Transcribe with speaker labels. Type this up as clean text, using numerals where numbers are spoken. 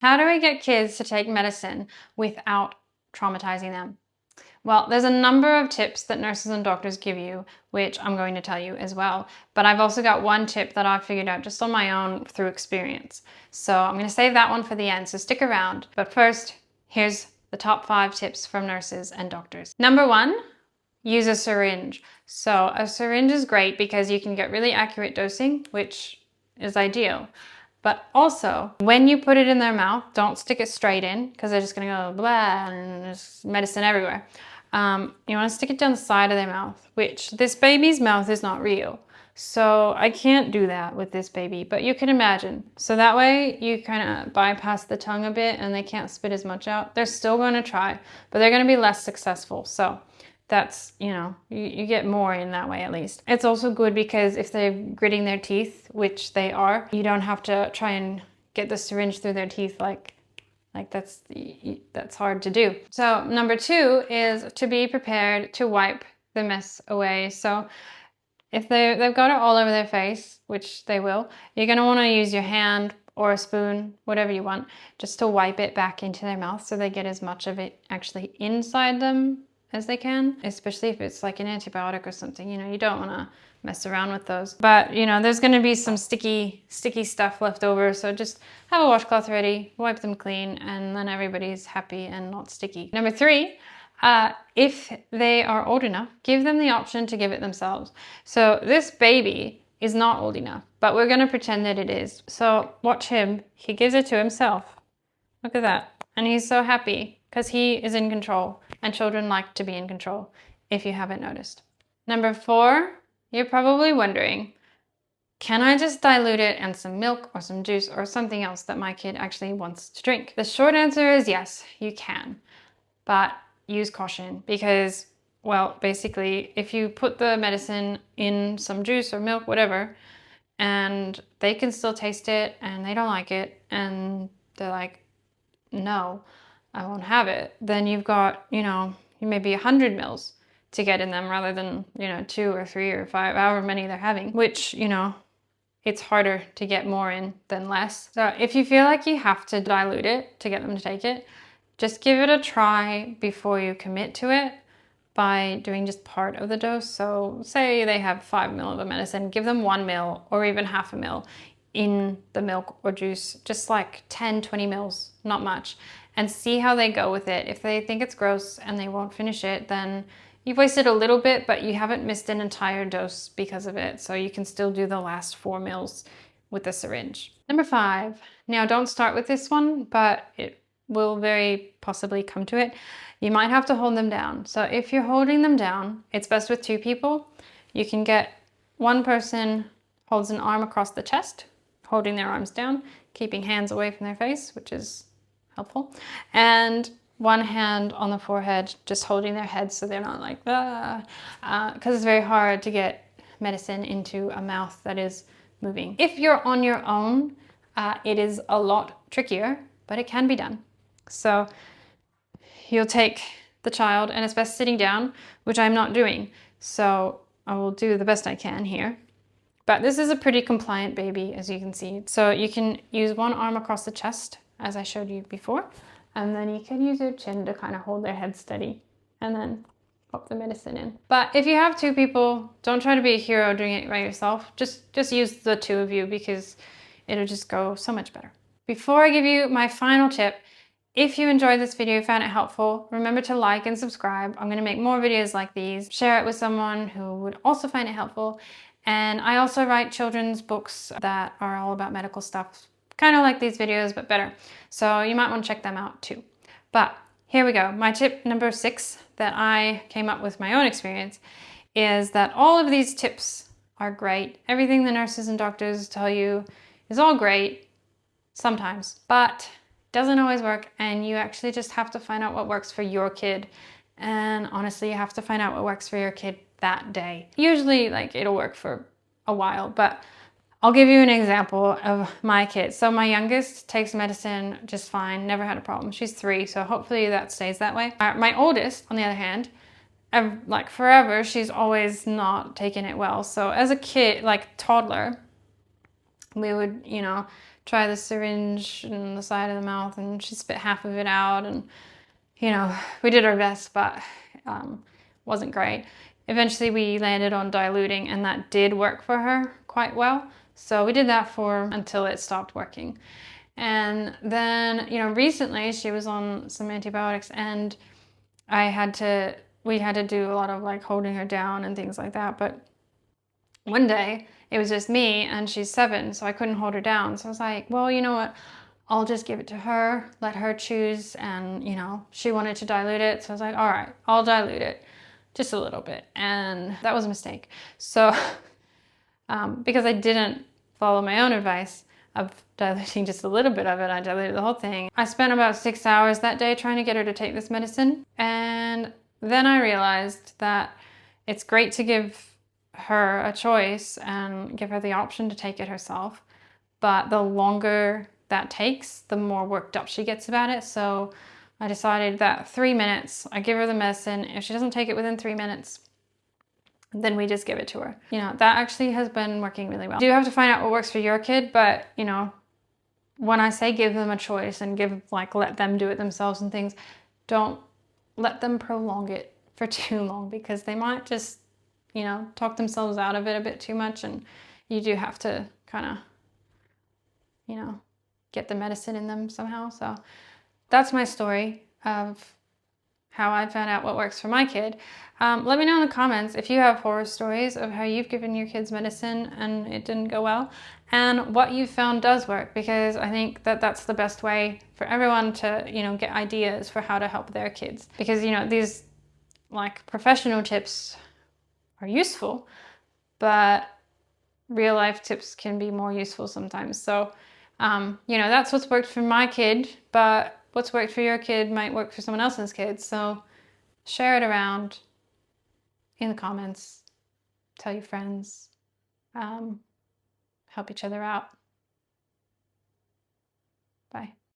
Speaker 1: How do we get kids to take medicine without traumatizing them? Well, there's a number of tips that nurses and doctors give you, which I'm going to tell you as well. But I've also got one tip that I've figured out just on my own through experience. So I'm going to save that one for the end, so stick around. But first, here's the top 5 tips from nurses and doctors. Number 1, use a syringe. So a syringe is great because you can get really accurate dosing, which is ideal. But also, when you put it in their mouth, don't stick it straight in because they're just going to go blah and there's medicine everywhere. You want to stick it down the side of their mouth, which this baby's mouth is not real. So I can't do that with this baby, but you can imagine. So that way you kind of bypass the tongue a bit and they can't spit as much out. They're still going to try, but they're going to be less successful. So that's, you get more in that way at least. It's also good because if they're gritting their teeth, which they are, you don't have to try and get the syringe through their teeth like that's hard to do. So number 2 is to be prepared to wipe the mess away. So if they've got it all over their face, which they will, you're going to want to use your hand or a spoon, whatever you want, just to wipe it back into their mouth so they get as much of it actually inside them as they can, especially if it's like an antibiotic or something. You don't want to mess around with those. But there's going to be some sticky stuff left over, so just have a washcloth ready, wipe them clean, and then everybody's happy and not sticky. Number 3, if they are old enough, give them the option to give it themselves. So this baby is not old enough, but we're going to pretend that it is. So watch him. He gives it to himself. Look at that. And he's so happy because he is in control, and children like to be in control, if you haven't noticed. Number 4, you're probably wondering, can I just dilute it in some milk or some juice or something else that my kid actually wants to drink? The short answer is yes, you can, but use caution because, well, basically, if you put the medicine in some juice or milk, whatever, and they can still taste it and they don't like it and they're like, no, I won't have it, then you've got, maybe 100 mils to get in them rather than, 2 or 3 or 5, however many they're having, which, it's harder to get more in than less. So if you feel like you have to dilute it to get them to take it, just give it a try before you commit to it by doing just part of the dose. So say they have 5 ml of a medicine, give them 1 ml or even half a ml in the milk or juice, just like 10, 20 mils, not much, and see how they go with it. If they think it's gross and they won't finish it, then you've wasted a little bit, but you haven't missed an entire dose because of it. So you can still do the last 4 mils with the syringe. Number 5, now don't start with this one, but it will very possibly come to it. You might have to hold them down. So if you're holding them down, it's best with 2 people. You can get one person holds an arm across the chest, holding their arms down, keeping hands away from their face, which is helpful, and one hand on the forehead, just holding their head so they're not like, because it's very hard to get medicine into a mouth that is moving. If you're on your own, it is a lot trickier, but it can be done. So you'll take the child, and it's best sitting down, which I'm not doing. So I will do the best I can here. But this is a pretty compliant baby, as you can see. So you can use one arm across the chest, as I showed you before, and then you can use your chin to kind of hold their head steady and then pop the medicine in. But if you have 2 people, don't try to be a hero doing it by yourself. Just use the 2 of you because it'll just go so much better. Before I give you my final tip, if you enjoyed this video, found it helpful, remember to like and subscribe. I'm going to make more videos like these. Share it with someone who would also find it helpful. And I also write children's books that are all about medical stuff, kind of like these videos, but better. So you might want to check them out too. But here we go. My tip number 6 that I came up with my own experience is that all of these tips are great. Everything the nurses and doctors tell you is all great sometimes, but doesn't always work, and you actually just have to find out what works for your kid. And honestly, you have to find out what works for your kid that day. Usually, it'll work for a while, but I'll give you an example of my kid. So my youngest takes medicine just fine, never had a problem. She's 3, so hopefully that stays that way. My oldest, on the other hand, forever, she's always not taken it well. So as a kid, toddler, we would, try the syringe in the side of the mouth, and she spit half of it out, and you know, we did our best, but wasn't great. Eventually we landed on diluting, and that did work for her quite well. So we did that until it stopped working. And then, you know, recently she was on some antibiotics, and we had to do a lot of like holding her down and things like that. But one day it was just me, and she's 7, so I couldn't hold her down. So I was like, well, you know what? I'll just give it to her, let her choose. And, you know, she wanted to dilute it. So I was like, all right, I'll dilute it just a little bit. And that was a mistake. So because I didn't follow my own advice of diluting just a little bit of it, I diluted the whole thing. I spent about 6 hours that day trying to get her to take this medicine. And then I realized that it's great to give her a choice and give her the option to take it herself. But the longer that takes, the more worked up she gets about it. So I decided that 3 minutes, I give her the medicine. If she doesn't take it within 3 minutes, then we just give it to her. You know, that actually has been working really well. You do have to find out what works for your kid, but you know, when I say give them a choice and let them do it themselves and things, don't let them prolong it for too long, because they might just, you know, talk themselves out of it a bit too much, and you do have to kind of, you know, get the medicine in them somehow. So that's my story of how I found out what works for my kid. Let me know in the comments if you have horror stories of how you've given your kids medicine and it didn't go well, and what you found does work, because I think that that's the best way for everyone to, you know, get ideas for how to help their kids. Because, you know, these like professional tips are useful, but real life tips can be more useful sometimes. So, you know, that's what's worked for my kid, but what's worked for your kid might work for someone else's kid. So share it around in the comments, tell your friends, help each other out. Bye.